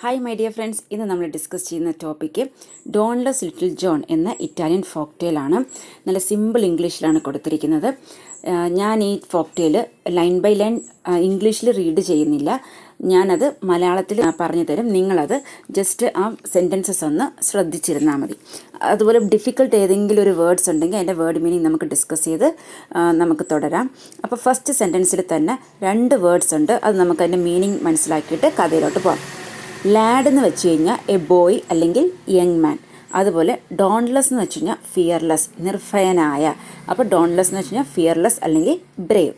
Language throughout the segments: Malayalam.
ഹായ് മൈ ഡിയർ ഫ്രണ്ട്സ്, ഇന്ന് നമ്മൾ ഡിസ്കസ് ചെയ്യുന്ന ടോപ്പിക്ക് ഡോൺലെസ് ലിറ്റിൽ ജോൺ എന്ന ഇറ്റാലിയൻ ഫോക്ടെയിലാണ്. നല്ല സിമ്പിൾ ഇംഗ്ലീഷിലാണ് കൊടുത്തിരിക്കുന്നത്. ഞാൻ ഈ ഫോക്ടെയിൽ ലൈൻ ബൈ ലൈൻ ഇംഗ്ലീഷിൽ റീഡ് ചെയ്യുന്നില്ല. ഞാനത് മലയാളത്തിൽ പറഞ്ഞു തരും. നിങ്ങളത് ജസ്റ്റ് ആ സെൻറ്റൻസസ് ഒന്ന് ശ്രദ്ധിച്ചിരുന്നാൽ മതി. അതുപോലെ ഡിഫിക്കൽട്ട് ഏതെങ്കിലും ഒരു വേർഡ്സ് ഉണ്ടെങ്കിൽ അതിൻ്റെ വേർഡ് മീനിങ് നമുക്ക് ഡിസ്കസ് ചെയ്ത് നമുക്ക് തുടരാം. അപ്പോൾ ഫസ്റ്റ് സെൻറ്റൻസിൽ തന്നെ 2 വേർഡ്സ് ഉണ്ട്. അത് നമുക്ക് അതിൻ്റെ മീനിങ് മനസ്സിലാക്കിയിട്ട് കഥയിലോട്ട് പോകാം. ലാഡ് എന്ന് വെച്ച് കഴിഞ്ഞാൽ എ ബോയ് അല്ലെങ്കിൽ യങ് മാൻ. അതുപോലെ ഡോൺലെസ് എന്ന് വെച്ച് കഴിഞ്ഞാൽ ഫിയർലെസ്, നിർഭയനായ. അപ്പോൾ ഡോൺലെസ് എന്ന് വെച്ച് കഴിഞ്ഞാൽ ഫിയർലെസ് അല്ലെങ്കിൽ ബ്രേവ്.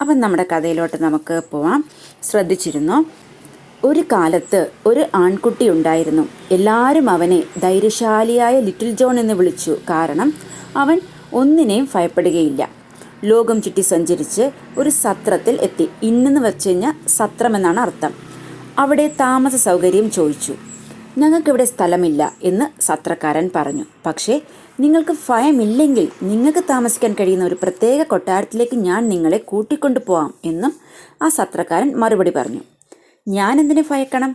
അപ്പം നമ്മുടെ കഥയിലോട്ട് നമുക്ക് പോവാം. ശ്രദ്ധിച്ചിരുന്നോ? ഒരു കാലത്ത് ഒരു ആൺകുട്ടി ഉണ്ടായിരുന്നു. എല്ലാവരും അവനെ ധൈര്യശാലിയായ ലിറ്റിൽ ജോൺ എന്ന് വിളിച്ചു. കാരണം അവൻ ഒന്നിനെയും ഭയപ്പെടുകയില്ല. ലോകം ചുറ്റി സഞ്ചരിച്ച് ഒരു സത്രത്തിൽ എത്തി. ഇന്നെന്ന് വെച്ച് കഴിഞ്ഞാൽ സത്രം എന്നാണ് അർത്ഥം. അവിടെ താമസ സൗകര്യം ചോദിച്ചു. ഞങ്ങൾക്കിവിടെ സ്ഥലമില്ല എന്ന് സത്രക്കാരൻ പറഞ്ഞു. പക്ഷേ നിങ്ങൾക്ക് ഭയമില്ലെങ്കിൽ നിങ്ങൾക്ക് താമസിക്കാൻ കഴിയുന്ന ഒരു പ്രത്യേക കൊട്ടാരത്തിലേക്ക് ഞാൻ നിങ്ങളെ കൂട്ടിക്കൊണ്ടു പോവാം എന്നും ആ സത്രക്കാരൻ മറുപടി പറഞ്ഞു. ഞാൻ എന്തിനെ ഭയക്കണം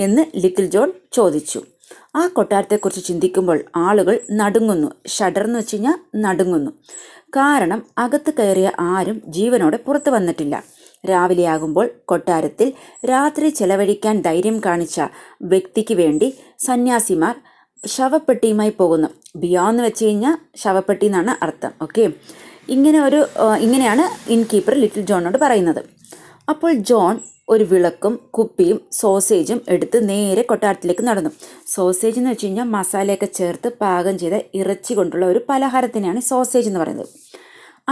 എന്ന് ലിറ്റിൽ ജോൺ ചോദിച്ചു. ആ കൊട്ടാരത്തെക്കുറിച്ച് ചിന്തിക്കുമ്പോൾ ആളുകൾ നടുങ്ങുന്നു. ഷഡർ എന്ന് വെച്ച് കഴിഞ്ഞാൽ നടുങ്ങുന്നു. കാരണം അകത്ത് കയറിയ ആരും ജീവനോടെ പുറത്തു വന്നിട്ടില്ല. രാവിലെയാകുമ്പോൾ കൊട്ടാരത്തിൽ രാത്രി ചെലവഴിക്കാൻ ധൈര്യം കാണിച്ച വ്യക്തിക്ക് വേണ്ടി സന്യാസിമാർ ശവപ്പെട്ടിയുമായി പോകുന്നു. ബിയോന്ന് വെച്ച് കഴിഞ്ഞാൽ ശവപ്പെട്ടി എന്നാണ് അർത്ഥം. ഓക്കെ, ഇങ്ങനെയാണ് ഇൻകീപ്പർ ലിറ്റിൽ ജോണിനോട് പറയുന്നത്. അപ്പോൾ ജോൺ ഒരു വിളക്കും കുപ്പിയും സോസേജും എടുത്ത് നേരെ കൊട്ടാരത്തിലേക്ക് നടന്നു. സോസേജ് എന്ന് വെച്ച് കഴിഞ്ഞാൽ മസാലയൊക്കെ ചേർത്ത് പാകം ചെയ്ത ഇറച്ചി കൊണ്ടുള്ള ഒരു പലഹാരത്തിനെയാണ് സോസേജ് എന്ന് പറയുന്നത്.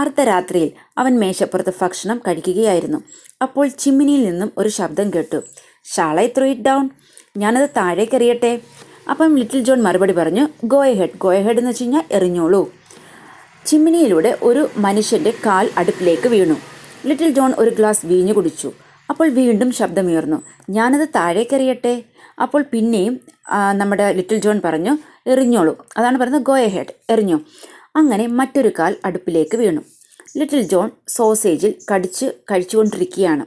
അർദ്ധരാത്രിയിൽ അവൻ മേശപ്പുറത്ത് ഭക്ഷണം കഴിക്കുകയായിരുന്നു. അപ്പോൾ ചിമ്മിനിയിൽ നിന്നും ഒരു ശബ്ദം കേട്ടു. Shawl I throw it down? ഞാനത് താഴേക്ക് എറിയട്ടെ? അപ്പം ലിറ്റിൽ ജോൺ മറുപടി പറഞ്ഞു, ഗോ എഹെഡ്. ഗോ എഹെഡ് എന്ന് വെച്ച് കഴിഞ്ഞാൽ എറിഞ്ഞോളൂ. ചിമ്മിനിയിലൂടെ ഒരു മനുഷ്യൻ്റെ കാൽ അടുപ്പിലേക്ക് വീണു. ലിറ്റിൽ ജോൺ ഒരു ഗ്ലാസ് വീഞ്ഞു കുടിച്ചു. അപ്പോൾ വീണ്ടും ശബ്ദമുയർന്നു. ഞാനത് താഴേക്ക് എറിയട്ടെ? അപ്പോൾ പിന്നെയും നമ്മുടെ ലിറ്റിൽ ജോൺ പറഞ്ഞു, എറിഞ്ഞോളൂ. അതാണ് പറയുന്നത്, ഗോ എഹെഡ്, എറിഞ്ഞോ. അങ്ങനെ മറ്റൊരു കാൽ അടുപ്പിലേക്ക് വീണു. ലിറ്റിൽ ജോൺ സോസേജിൽ കഴിച്ചുകൊണ്ടിരിക്കുകയാണ്.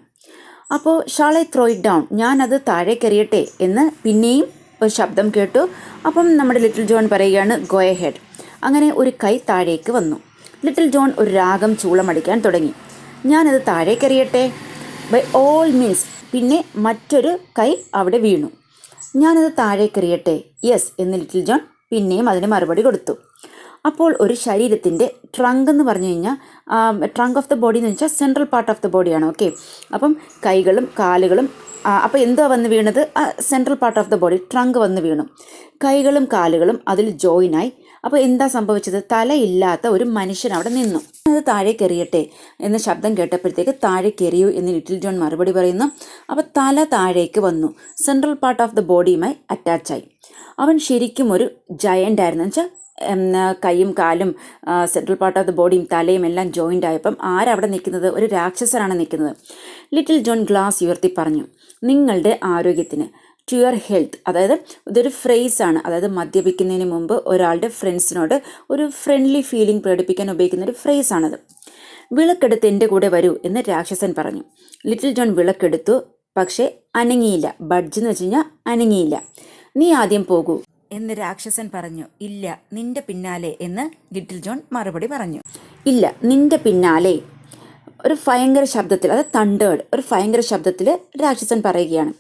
അപ്പോൾ shall I throw it down? ഞാനത് താഴേക്കെറിയട്ടെ എന്ന് പിന്നെയും ഒരു ശബ്ദം കേട്ടു. അപ്പം നമ്മുടെ ലിറ്റിൽ ജോൺ പറയുകയാണ്, ഗോ എഹെഡ്. അങ്ങനെ ഒരു കൈ താഴേക്ക് വന്നു. ലിറ്റിൽ ജോൺ ഒരു രാഗം ചൂളമടിക്കാൻ തുടങ്ങി. ഞാനത് താഴേക്കെറിയട്ടെ? By all means. പിന്നെ മറ്റൊരു കൈ അവിടെ വീണു. ഞാനത് താഴേക്കെറിയട്ടെ? യെസ് എന്ന് ലിറ്റിൽ ജോൺ പിന്നെയും അതിന് മറുപടി കൊടുത്തു. അപ്പോൾ ഒരു ശരീരത്തിൻ്റെ ട്രങ്ക് എന്ന് പറഞ്ഞു കഴിഞ്ഞാൽ ട്രങ്ക് ഓഫ് ദ ബോഡി എന്ന് വെച്ചാൽ സെൻട്രൽ പാർട്ട് ഓഫ് ദ ബോഡിയാണ്. ഓക്കെ, അപ്പം കൈകളും കാലുകളും അപ്പോൾ എന്തോ വന്ന് വീണത്? Central part of the body, trunk വന്ന് വീണു. കൈകളും കാലുകളും അതിൽ ജോയിനായി. അപ്പോൾ എന്താ സംഭവിച്ചത്? തലയില്ലാത്ത ഒരു മനുഷ്യൻ അവിടെ നിന്നു. അത് താഴേക്കെറിയട്ടെ എന്ന ശബ്ദം കേട്ടപ്പോഴത്തേക്ക് താഴേക്കെറിയൂ എന്ന് ലിറ്റിൽ ജോൺ മറുപടി പറയുന്നു. അപ്പോൾ തല താഴേക്ക് വന്നു, സെൻട്രൽ പാർട്ട് ഓഫ് ദ ബോഡിയുമായി അറ്റാച്ചായി. അവൻ ശരിക്കും ഒരു ജയൻ്റ് ആയിരുന്നു. വെച്ചാൽ കൈയും കാലും സെൻട്രൽ പാർട്ട് ഓഫ് ദ ബോഡിയും തലയും എല്ലാം ജോയിൻ്റ് ആയപ്പം ആരവിടെ നിൽക്കുന്നത്? ഒരു രാക്ഷസനാണ് നിൽക്കുന്നത്. ലിറ്റിൽ ജോൺ ഗ്ലാസ് ഉയർത്തി പറഞ്ഞു, നിങ്ങളുടെ ആരോഗ്യത്തിന്, ടു യുവർ ഹെൽത്ത്. അതായത് ഇതൊരു ഫ്രേസാണ്. അതായത് മദ്യപിക്കുന്നതിന് മുമ്പ് ഒരാളുടെ ഫ്രണ്ട്സിനോട് ഒരു ഫ്രണ്ട്ലി ഫീലിംഗ് പ്രകടിപ്പിക്കാൻ ഉപയോഗിക്കുന്ന ഒരു ഫ്രേസാണത്. വിളക്കെടുത്ത് എൻ്റെ കൂടെ വരൂ എന്ന് രാക്ഷസൻ പറഞ്ഞു. ലിറ്റിൽ ജോൺ വിളക്കെടുത്തു. പക്ഷേ അനങ്ങിയില്ല. ബഡ്ജ് എന്ന് വെച്ച് കഴിഞ്ഞാൽ അനങ്ങിയില്ല. നീ ആദ്യം പോകൂ എന്ന് രാക്ഷസൻ പറഞ്ഞു. ഇല്ല, നിന്റെ പിന്നാലെ എന്ന് ലിറ്റിൽ ജോൺ മറുപടി പറഞ്ഞു. ഇല്ല, നിന്റെ പിന്നാലെ. ഒരു ഭയങ്കര ശബ്ദത്തിൽ, അത് തണ്ടേർഡ്, ഒരു ഭയങ്കര ശബ്ദത്തിൽ രാക്ഷസൻ പറയുകയാണ്.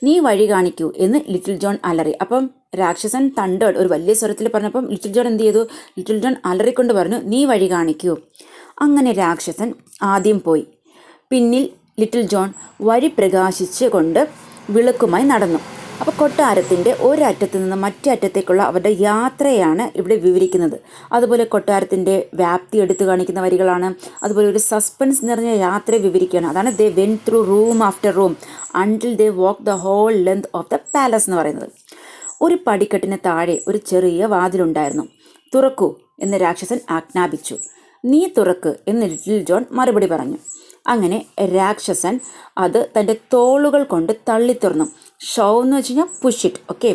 നീ വഴി കാണിക്കൂ എന്ന് ലിറ്റിൽ ജോൺ അലറി. അപ്പം രാക്ഷസൻ തണ്ടേർഡ് ഒരു വലിയ സ്വരത്തിൽ പറഞ്ഞപ്പം ലിറ്റിൽ ജോൺ എന്ത് ചെയ്തു? ലിറ്റിൽ ജോൺ അലറിക്കൊണ്ട് പറഞ്ഞു, നീ വഴി കാണിക്കൂ. അങ്ങനെ രാക്ഷസൻ ആദ്യം പോയി. പിന്നിൽ ലിറ്റിൽ ജോൺ വഴി പ്രകാശിച്ച് കൊണ്ട് വിളക്കുമായി നടന്നു. അപ്പോൾ കൊട്ടാരത്തിൻ്റെ ഒരറ്റത്ത് നിന്ന് മറ്റേ അറ്റത്തേക്കുള്ള അവരുടെ യാത്രയാണ് ഇവിടെ വിവരിക്കുന്നത്. അതുപോലെ കൊട്ടാരത്തിൻ്റെ വ്യാപ്തി എടുത്തു കാണിക്കുന്ന വരികളാണ്. അതുപോലെ ഒരു സസ്പെൻസ് നിറഞ്ഞ യാത്രയെ വിവരിക്കുകയാണ്. അതാണ് they went through room after room until they walk the whole length of the palace എന്ന് പറയുന്നത്. ഒരു പടിക്കെട്ടിന് താഴെ ഒരു ചെറിയ വാതിലുണ്ടായിരുന്നു. തുറക്കൂ എന്ന് രാക്ഷസൻ ആജ്ഞാപിച്ചു. നീ തുറക്ക് എന്ന് ലിറ്റിൽ ജോൺ മറുപടി പറഞ്ഞു. അങ്ങനെ രാക്ഷസൻ അത് തൻ്റെ തോളുകൾ കൊണ്ട് തള്ളി തുറന്നു. ഷോ എന്ന് വെച്ച് കഴിഞ്ഞാൽ പുഷ് ഇറ്റ്. ഓക്കെ,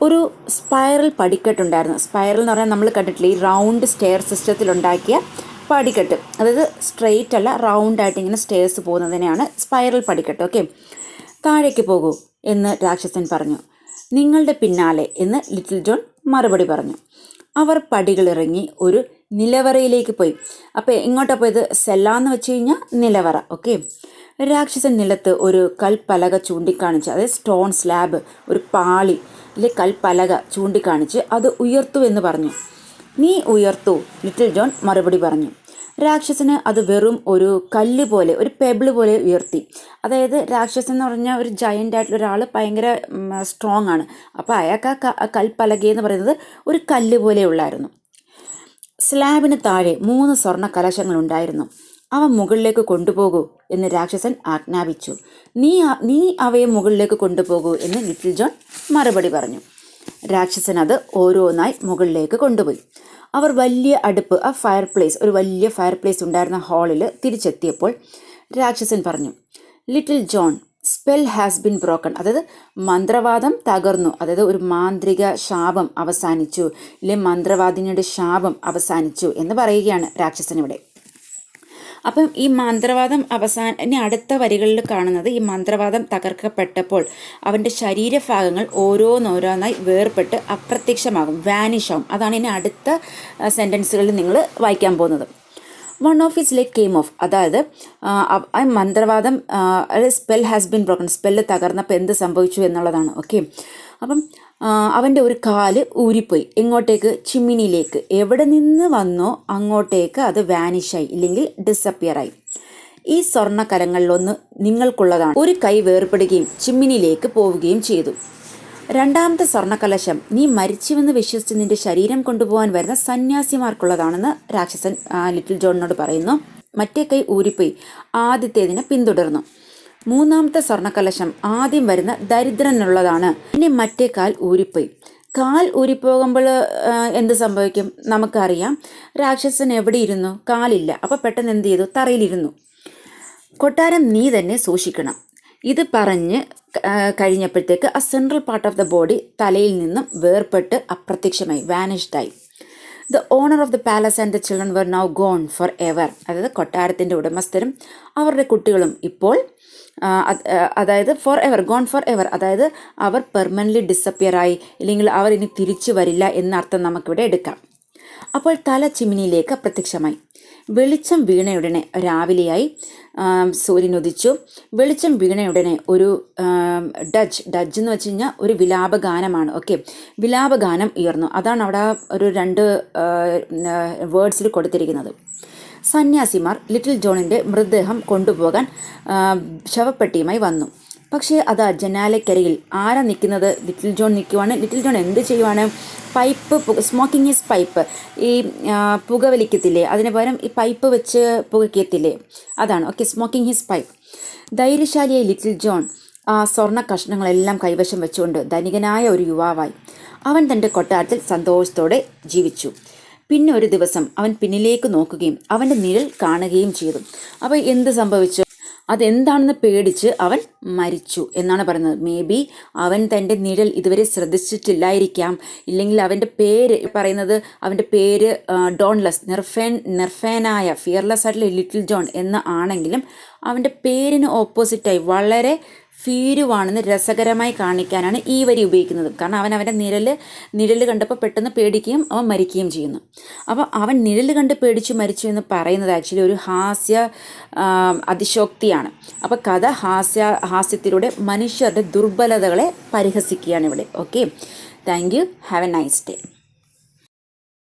ഒരു സ്പൈറൽ പടിക്കെട്ടുണ്ടായിരുന്നു. സ്പൈറൽ എന്ന് പറഞ്ഞാൽ നമ്മൾ കണ്ടിട്ടില്ല, ഈ റൗണ്ട് സ്റ്റെയർ സിസ്റ്റത്തിലുണ്ടാക്കിയ പടിക്കെട്ട്. അതായത് സ്ട്രെയിറ്റ് അല്ല, റൗണ്ടായിട്ട് ഇങ്ങനെ സ്റ്റെയർസ് പോകുന്നതിനെയാണ് സ്പൈറൽ പടിക്കെട്ട്. ഓക്കെ, താഴേക്ക് പോകൂ എന്ന് രാക്ഷസൻ പറഞ്ഞു. നിങ്ങളുടെ പിന്നാലെ എന്ന് ലിറ്റിൽ ജോൺ മറുപടി പറഞ്ഞു. അവർ പടികളിറങ്ങി ഒരു നിലവറയിലേക്ക് പോയി. അപ്പോൾ എങ്ങോട്ടാണ് പോയത്? സെല്ലാന്ന് വെച്ച് കഴിഞ്ഞാൽ നിലവറ. ഓക്കെ. രാക്ഷസൻ നിലത്ത് ഒരു കൽപ്പലക ചൂണ്ടിക്കാണിച്ച്, അതായത് സ്റ്റോൺ സ്ലാബ്, ഒരു പാളി ഇല്ലെ കൽപ്പലക ചൂണ്ടിക്കാണിച്ച് അത് ഉയർത്തു എന്ന് പറഞ്ഞു. നീ ഉയർത്തു, ലിറ്റിൽ ജോൺ മറുപടി പറഞ്ഞു. രാക്ഷസന് അത് വെറും ഒരു കല്ല് പോലെ, ഒരു പെബിള് പോലെ ഉയർത്തി. അതായത് രാക്ഷസൻ എന്ന് പറഞ്ഞാൽ ഒരു ജയൻ്റ് ആയിട്ടുള്ള ഒരാൾ, ഭയങ്കര സ്ട്രോങ് ആണ്. അപ്പോൾ അയാൾക്ക് ആ കൽപ്പലകയെന്ന് പറയുന്നത് ഒരു കല്ല് പോലെ ഉള്ളായിരുന്നു. സ്ലാബിന് താഴെ 3 സ്വർണ്ണ കലശങ്ങൾ ഉണ്ടായിരുന്നു. അവ മുകളിലേക്ക് കൊണ്ടുപോകൂ എന്ന് രാക്ഷസൻ ആജ്ഞാപിച്ചു. നീ അവയെ മുകളിലേക്ക് കൊണ്ടുപോകൂ എന്ന് ലിറ്റിൽ ജോൺ മറുപടി പറഞ്ഞു. രാക്ഷസൻ അത് ഓരോന്നായി മുകളിലേക്ക് കൊണ്ടുപോയി. അവർ വലിയ അടുപ്പ്, ആ ഒരു വലിയ ഫയർ പ്ലേസ് ഉണ്ടായിരുന്ന ഹാളിൽ തിരിച്ചെത്തിയപ്പോൾ രാക്ഷസൻ പറഞ്ഞു, little John, spell has been broken. അതായത് മന്ത്രവാദം തകർന്നു, അതായത് ഒരു മാന്ത്രിക ശാപം അവസാനിച്ചു, ഇല്ലെ മന്ത്രവാദിനിയുടെ ശാപം അവസാനിച്ചു എന്ന് പറയുകയാണ് രാക്ഷസൻ ഇവിടെ. അപ്പം ഈ മന്ത്രവാദം ഇനി അടുത്ത വരികളിൽ കാണുന്നത്, ഈ മന്ത്രവാദം തകർക്കപ്പെട്ടപ്പോൾ അവൻ്റെ ശരീരഭാഗങ്ങൾ ഓരോന്നോരോന്നായി വേർപെട്ട് അപ്രത്യക്ഷമാകും, വാനിഷ് ആവും. അതാണ് ഇനി അടുത്ത സെൻറ്റൻസുകളിൽ നിങ്ങൾ വായിക്കാൻ പോകുന്നത്. One of his leg came off. അതായത് ആ മന്ത്രവാദം, spell has been broken, spell തകർന്നപ്പോൾ എന്ത് സംഭവിച്ചു എന്നുള്ളതാണ്. ഓക്കെ. അപ്പം അവൻ്റെ ഒരു കാല് ഊരിപ്പോയി. എങ്ങോട്ടേക്ക്? ചിമ്മിനിയിലേക്ക്. എവിടെ നിന്ന് വന്നോ അങ്ങോട്ടേക്ക് അത് വാനിഷായി, ഇല്ലെങ്കിൽ ഡിസപ്പിയറായി. ഈ സ്വർണ്ണ കലങ്ങളിലൊന്ന് നിങ്ങൾക്കുള്ളതാണ്. ഒരു കൈ വേർപെടുകയും ചിമ്മിനിയിലേക്ക് പോവുകയും ചെയ്തു. രണ്ടാമത്തെ സ്വർണ്ണക്കലശം നീ മരിച്ചുവെന്ന് വിശ്വസിച്ച് നിന്റെ ശരീരം കൊണ്ടുപോകാൻ വരുന്ന സന്യാസിമാർക്കുള്ളതാണെന്ന് രാക്ഷസൻ ലിറ്റിൽ ജോണിനോട് പറയുന്നു. മറ്റേ കൈ ഊരിപ്പോയി ആദ്യത്തേതിനെ പിന്തുടർന്നു. മൂന്നാമത്തെ സ്വർണ്ണക്കലശം ആദ്യം വരുന്ന ദരിദ്രനുള്ളതാണ്. ഇനി മറ്റേ കാൽ ഊരിപ്പോയി. കാൽ ഊരിപ്പോകുമ്പോൾ എന്ത് സംഭവിക്കും? നമുക്കറിയാം. രാക്ഷസൻ എവിടെ ഇരുന്നു? കാലില്ല. അപ്പോൾ പെട്ടെന്ന് എന്ത് ചെയ്തു? തറയിലിരുന്നു. കൊട്ടാരം നീ തന്നെ സൂക്ഷിക്കണം. ഇത് പറഞ്ഞ് കഴിഞ്ഞപ്പോഴത്തേക്ക് ആ central part of the body തലയിൽ നിന്നും വേർപെട്ട് അപ്രത്യക്ഷമായി, വാനിഷ്ഡായി. The owner of the palace and the children were now gone forever. അതായത് കൊട്ടാരത്തിൻ്റെ ഉടമസ്ഥരും അവരുടെ കുട്ടികളും ഇപ്പോൾ അതായത് forever, gone forever, അതായത് അവർ പെർമനൻ്റ്ലി ഡിസപ്പിയറായി, ഇല്ലെങ്കിൽ അവർ ഇനി തിരിച്ചു വരില്ല എന്നർത്ഥം നമുക്കിവിടെ എടുക്കാം. അപ്പോൾ തല ചിമ്മിനിയിലേക്ക് അപ്രത്യക്ഷമായി. വെളിച്ചം വീണയുടനെ രാവിലെയായി. സൂര്യൻ ഉദിച്ചു. വെളിച്ചം വീണയുടനെ ഒരു ഡജ് എന്ന് വെച്ച് കഴിഞ്ഞാൽ ഒരു വിലാപഗാനമാണ്. ഓക്കെ. വിലാപഗാനം ഉയർന്നു. അതാണ് അവിടെ ഒരു 2 വേർഡ്സിൽ കൊടുത്തിരിക്കുന്നത്. സന്യാസിമാർ ലിറ്റിൽ ജോണിൻ്റെ മൃതദേഹം കൊണ്ടുപോകാൻ ശവപ്പെട്ടിയുമായി വന്നു. പക്ഷേ അതാ ജനാലയ്ക്കരികിൽ ആരാ നിൽക്കുന്നത്? ലിറ്റിൽ ജോൺ നിൽക്കുവാണ്. ലിറ്റിൽ ജോൺ എന്ത് ചെയ്യുവാണ്? Smoking is pipe. ഈ പുകവലിക്കത്തില്ലേ, അതിന് പകരം ഈ പൈപ്പ് വെച്ച് പുകയ്ക്കത്തില്ലേ, അതാണ്. ഓക്കെ. Smoking his pipe. ധൈര്യശാലിയായ ലിറ്റിൽ ജോൺ ആ സ്വർണ്ണ കഷ്ണങ്ങളെല്ലാം കൈവശം വെച്ചുകൊണ്ട് ധനികനായ ഒരു യുവാവായി. അവൻ തൻ്റെ കൊട്ടാരത്തിൽ സന്തോഷത്തോടെ ജീവിച്ചു. പിന്നെ ഒരു ദിവസം അവൻ പിന്നിലേക്ക് നോക്കുകയും അവൻ്റെ നിഴൽ കാണുകയും ചെയ്തു. അപ്പോൾ എന്ത് സംഭവിച്ചു? അതെന്താണെന്ന് പേടിച്ച് അവൻ മരിച്ചു എന്നാണ് പറയുന്നത്. മേ ബി അവൻ തൻ്റെ നിഴൽ ഇതുവരെ ശ്രദ്ധിച്ചിട്ടില്ലായിരിക്കാം. ഇല്ലെങ്കിൽ അവൻ്റെ പേര് പറയുന്നത്, അവൻ്റെ പേര് ഡോൺലെസ്, നിർഫേനായ, ഫിയർലെസ് ആയിട്ടുള്ള ലിറ്റിൽ ജോൺ എന്ന് ആണെങ്കിലും അവൻ്റെ പേരിന് ഓപ്പോസിറ്റായി വളരെ ഭീരുവാണെന്ന് രസകരമായി കാണിക്കാനാണ് ഈ വരി ഉപയോഗിക്കുന്നത്. കാരണം അവൻ അവൻ്റെ നിഴൽ കണ്ടപ്പോൾ പെട്ടെന്ന് പേടിക്കുകയും അവൻ മരിക്കുകയും ചെയ്യുന്നു. അപ്പോൾ അവൻ നിഴൽ കണ്ട് പേടിച്ചു മരിച്ചു എന്ന് പറയുന്നത് ആക്ച്വലി ഒരു അതിശോക്തിയാണ്. അപ്പോൾ കഥ ഹാസ്യത്തിലൂടെ മനുഷ്യരുടെ ദുർബലതകളെ പരിഹസിക്കുകയാണ് ഇവിടെ. Okay. Thank you. Have A nice day.